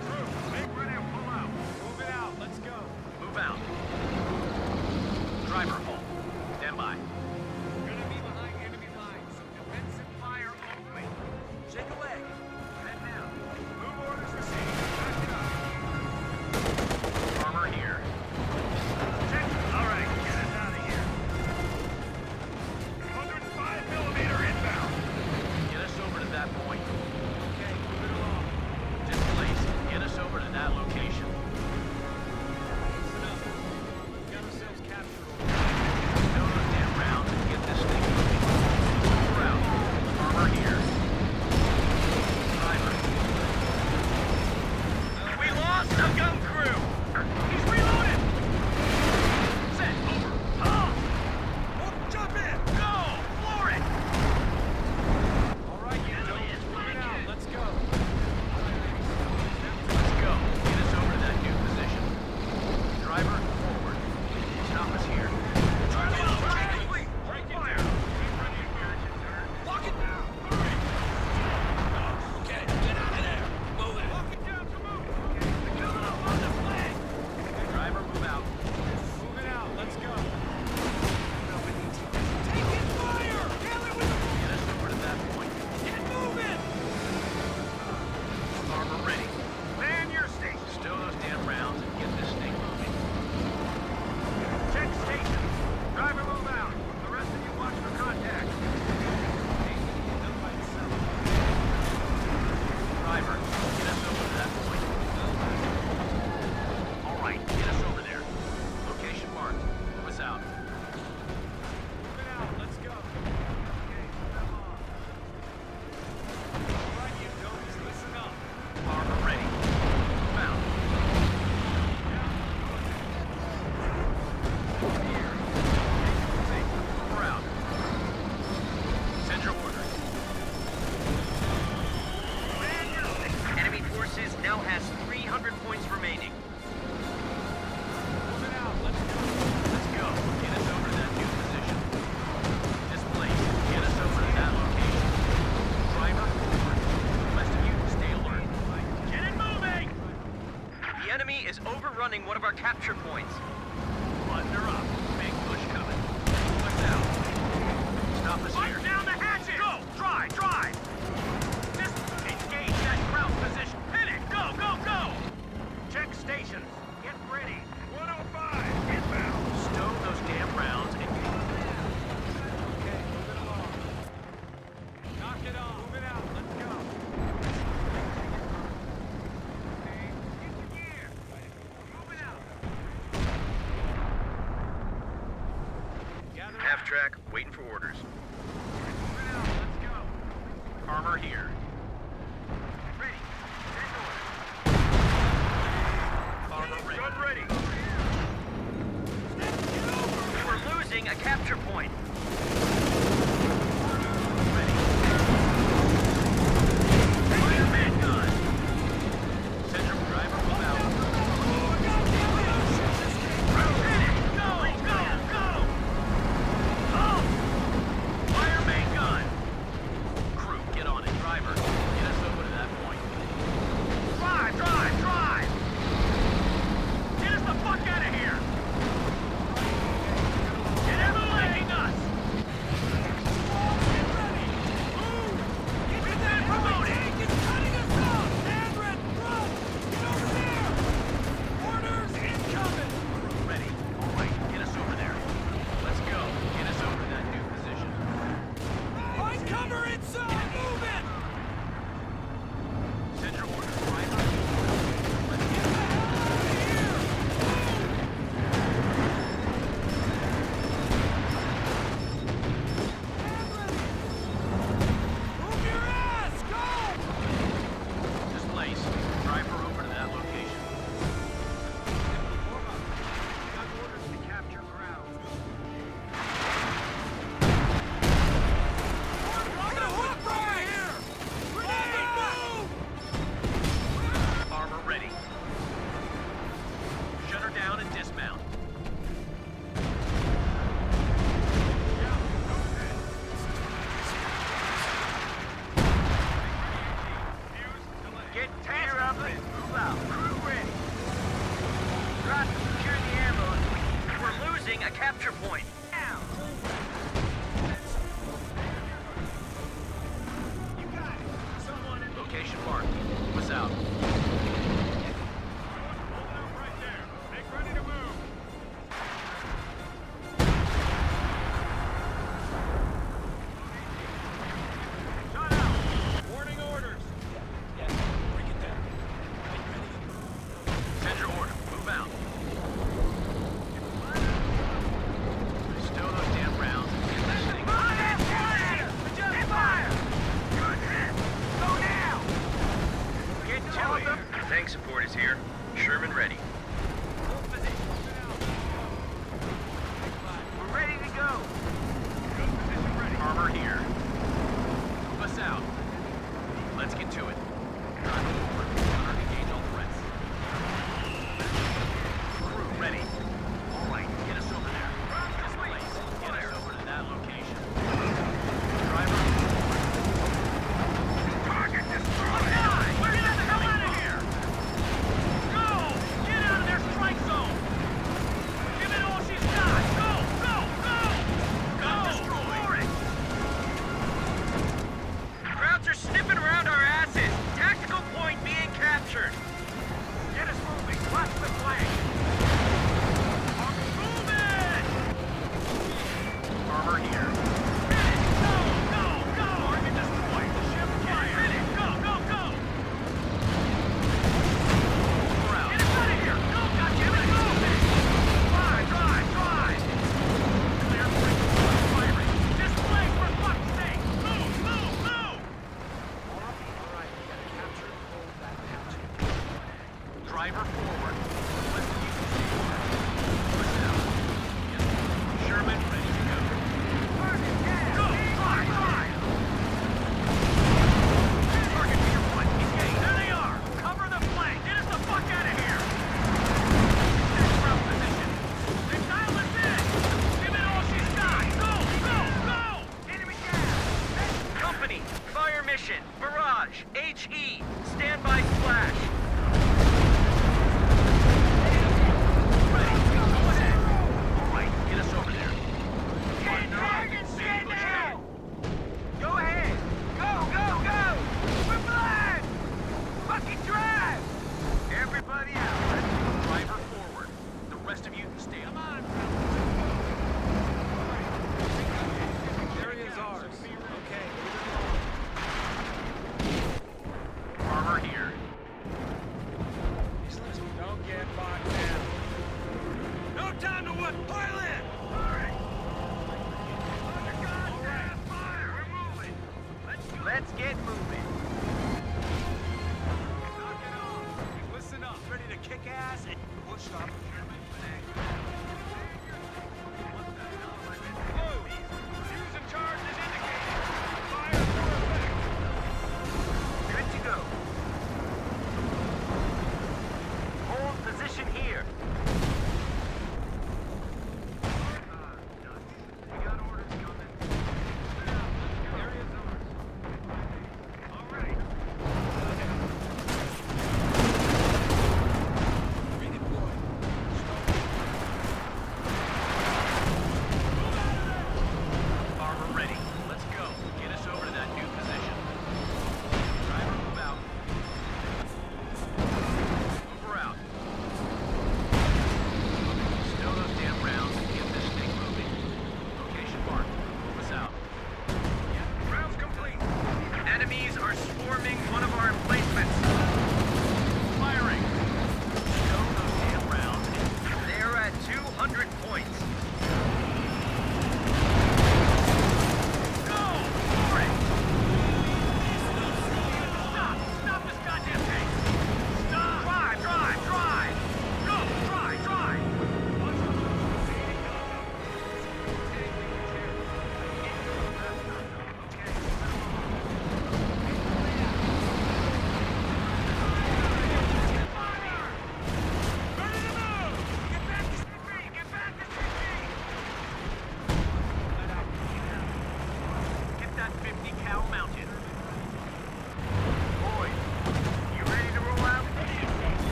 Speaker 7: Crew, make ready to pull out.
Speaker 5: Move it out, let's go.
Speaker 4: Move out. Driver, halt. Stand by.
Speaker 7: Gonna be behind enemy lines. Defensive fire only.
Speaker 5: Shake a leg.
Speaker 7: Head down. Move orders received. Back it up.
Speaker 4: Armor here.
Speaker 7: Check. All right, get us out of here. 105 millimeter inbound.
Speaker 4: Get us over to that point.
Speaker 5: Okay, move it along.
Speaker 4: Displace. Get us over to that location.
Speaker 5: Listen up. We got ourselves captured.
Speaker 4: Stow those damn rounds and get this thing moving. We're out. Armor here. Driver. We lost the gun crew! He's reloaded! Set, over. Oh!
Speaker 5: Jump in!
Speaker 4: Go! Floor it!
Speaker 5: All right, you don't. Move it out, let's go.
Speaker 4: Let's go. Get us over to that new position. Driver, forward. Stop us here.
Speaker 7: Break fire. Keep ready to turn.
Speaker 5: Lock it down! Hurry! Okay, get out of there! Move it!
Speaker 7: Lock it down to move.
Speaker 5: They're coming up on the flank!
Speaker 4: Driver, move out.
Speaker 5: Move it out, let's go. Taking fire! Kill it with the...
Speaker 4: Get us over to that point.
Speaker 5: Get moving!
Speaker 4: Armor ready.
Speaker 7: Man your station.
Speaker 4: Stow those damn rounds and get this thing moving.
Speaker 7: Check station. Driver, move out. The rest of you watch for contact.
Speaker 4: Driver, get us over to that point. All right, get us over there. Location marked. Move us out.
Speaker 5: Move it out, let's go. Okay, come on. All right, you don'ts, listen up.
Speaker 4: Armor ready. Move out. Here. Safe. We're out. Send your orders. Enemy forces now has 300 points remaining.
Speaker 5: Move it out, let's go.
Speaker 4: Let's go. Get us over to that new position. Displace. Get us over to that location. Driver, forward. The rest of you, stay alert. Get it moving! The enemy is overrunning one of our capture points. Button her up. Big push coming. Push out. Stop us here. Down the hatches! Go! Drive! Drive! Just engage that ground position. Hit it! Go! Go! Go!
Speaker 7: Check stations. Get ready. 105 inbound.
Speaker 4: Stow those damn rounds and
Speaker 5: Okay, move it along. Knock it off. Move it out, let's go.
Speaker 7: Get the gear. Move it out.
Speaker 5: Gather
Speaker 4: half track, waiting for orders.
Speaker 7: Move it out. Let's go.
Speaker 4: Armor here.
Speaker 7: Ready. Send orders.
Speaker 4: Armor ready.
Speaker 7: Gun ready.
Speaker 4: We're losing a capture point. Ready. Fire man gun. Central driver, move out. Hit it! Go! Go! Go! Oh! Gear up and move out. Crew ready. Try to secure the ammo. We're losing a capture point. Now. You got it. Someone in location marked. What's out?
Speaker 7: Hold it up right there. Make ready to move. Shut out. Warning orders.
Speaker 5: Bring it down.
Speaker 4: Send your order. Move out. Stow those damn rounds. Adjust fire! Good hit! Go now! Get to them. Tank support is here. Sherman ready. Hold position. We're ready to go.
Speaker 7: Good position ready.
Speaker 4: Armor here. Move us out. Let's get to it. Drive forward. Counter-engage all threats. Crew ready. All right, get us over there. This place. Get us over to that location. Driver. Target destroyed. We're getting the hell out of here. Go! Get out of their strike zone. Give it all she's got. Go! Go! Go! Go! Destroy it. Crowds are sniffing around our asses. Tactical point being captured. Get us moving. Watch the flank. Move it! Armor here. Go! Go! Go! Target destroyed. Ship fire. Finish. Go! Go! Go! We're out. Get us out of here. Go! Goddammit! Go! Drive! Drive! Drive! Clear for firing. Display for fuck's sake! Move! Move! Move! Driver forward. Let's use the seaward. Push it out. Sherman ready to go. Go! Drive! Drive! Target Pier 1, engage. There they are! Cover the flank! Get us the fuck out of here! Next round position. They dial us in! Give it all she's got! Go! Go! Go! Enemy down! Company, fire mission, Mirage, HE, standby splash. Ready, go ahead. All right, get us over there. Get target, stand down! Go ahead! Go, go, go! We're blind! Fucking drive! Everybody out. Driver forward. The rest of you stay on.
Speaker 5: Area's ours. Okay.
Speaker 4: Armor here.
Speaker 5: Don't get bogged down. No time to what? Pile in! Alright. Under goddamn fire! We're moving.
Speaker 4: Let's get moving.
Speaker 5: Knock it off. Listen up. Ready to kick ass and push up.
Speaker 7: Blue. Fusion charge is indicated. Fire for effect.
Speaker 4: Good to go. Hold position here. We got orders coming. Area's ours. All right.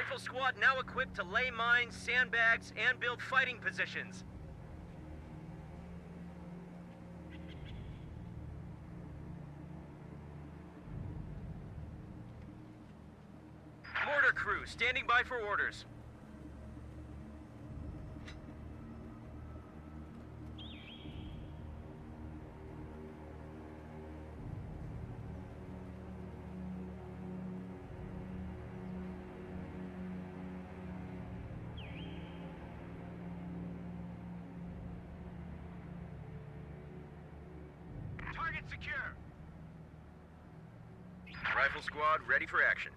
Speaker 4: Rifle squad now equipped to lay mines, sandbags, and build fighting positions. Mortar crew standing by for orders. Target secure. Rifle squad ready for action.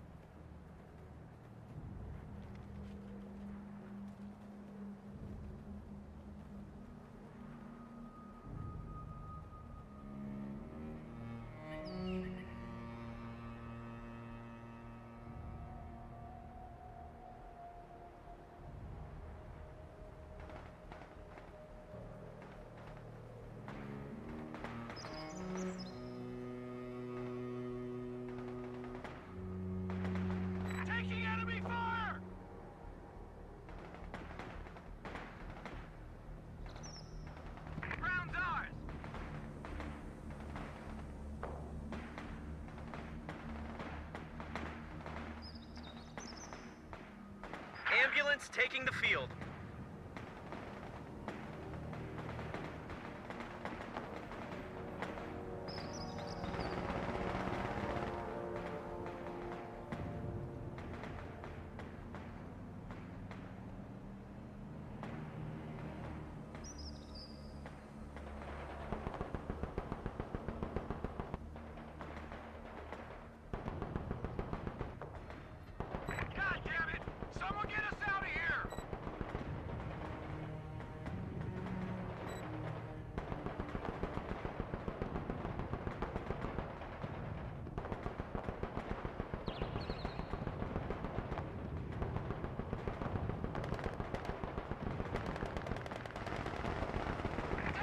Speaker 4: Taking enemy fire! Ground's ours! Ambulance taking the field. God damn it! Someone get us out of here!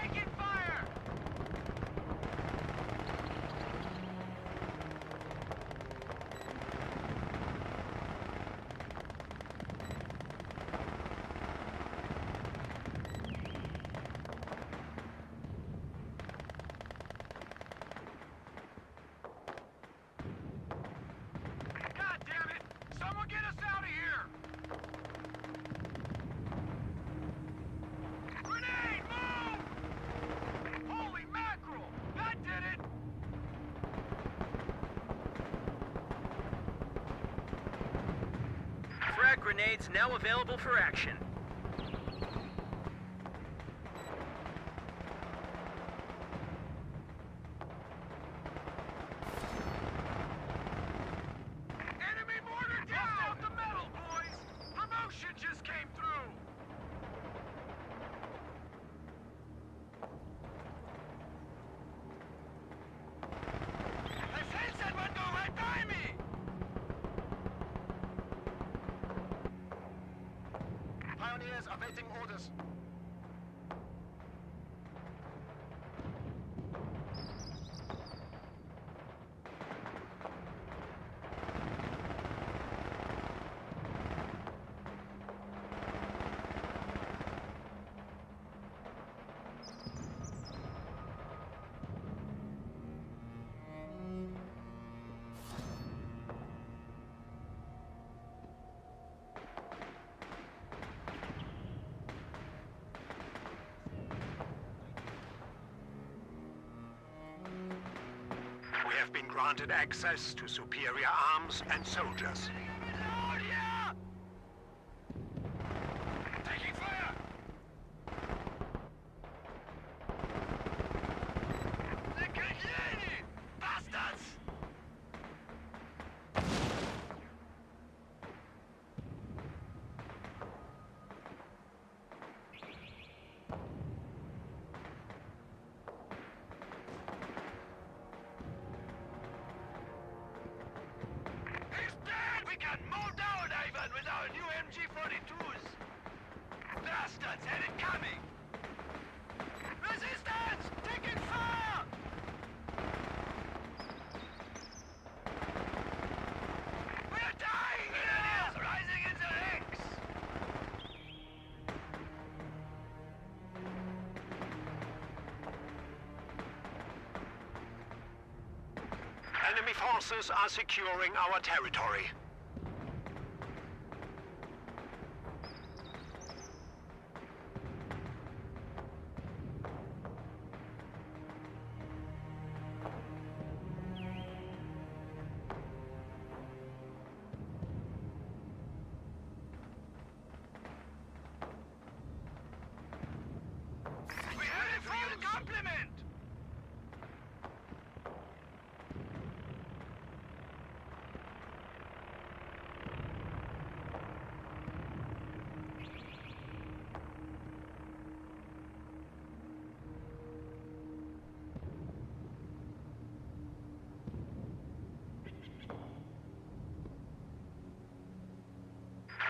Speaker 4: Taking fire! God damn it! Someone get us out of here! Grenade, move! Holy mackerel! That did it! Frag grenades now available for action. Enemy mortar down! Bust out the metal, boys! Promotion just came through! I sense that one go right by me! Pioneers awaiting orders. We have been granted access to superior arms and soldiers. Taking fire! Закричали! Bastards! He's dead! We can mow down Ivan with our new MG-42s! Bastards had it coming! Resistance! Taking fire! We're dying here! Rising in the Enemy forces are securing our territory.
Speaker 5: We had a full complement!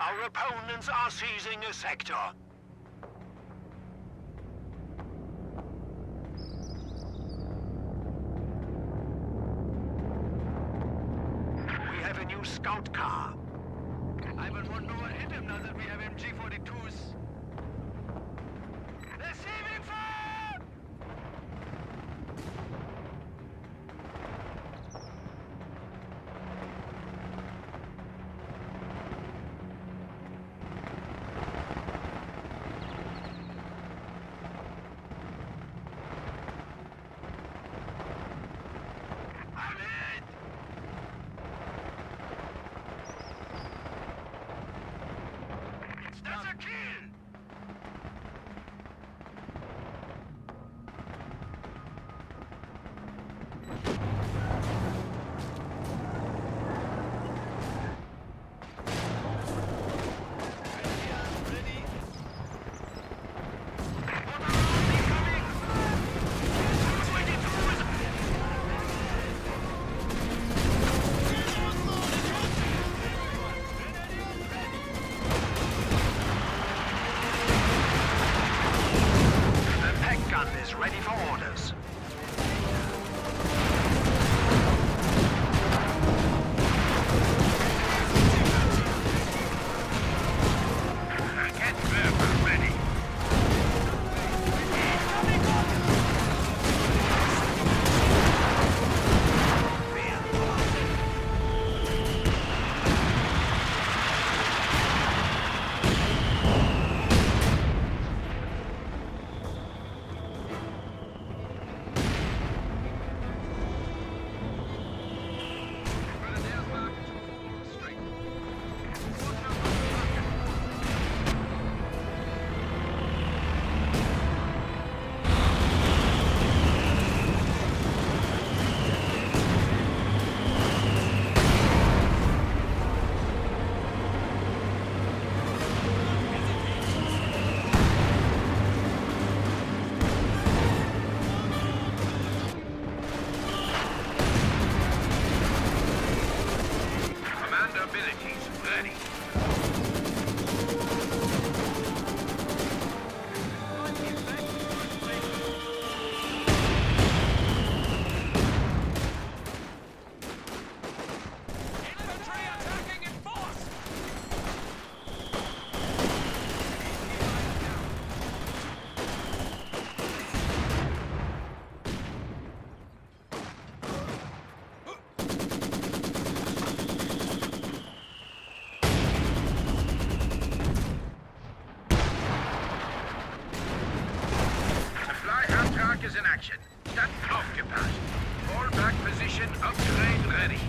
Speaker 4: Our opponents are seizing a sector. We have a new scout car.
Speaker 5: Ivan won't know what hit him now that we have MG42s. Receiving fire! I'm hit! That's a kill!
Speaker 4: The peg gun is ready for orders. Get Berber ready. Commander abilities ready.
Speaker 5: Infantry attacking in force!
Speaker 4: Supply half track is in action. Stand occupied. Fall back position upgrade ready.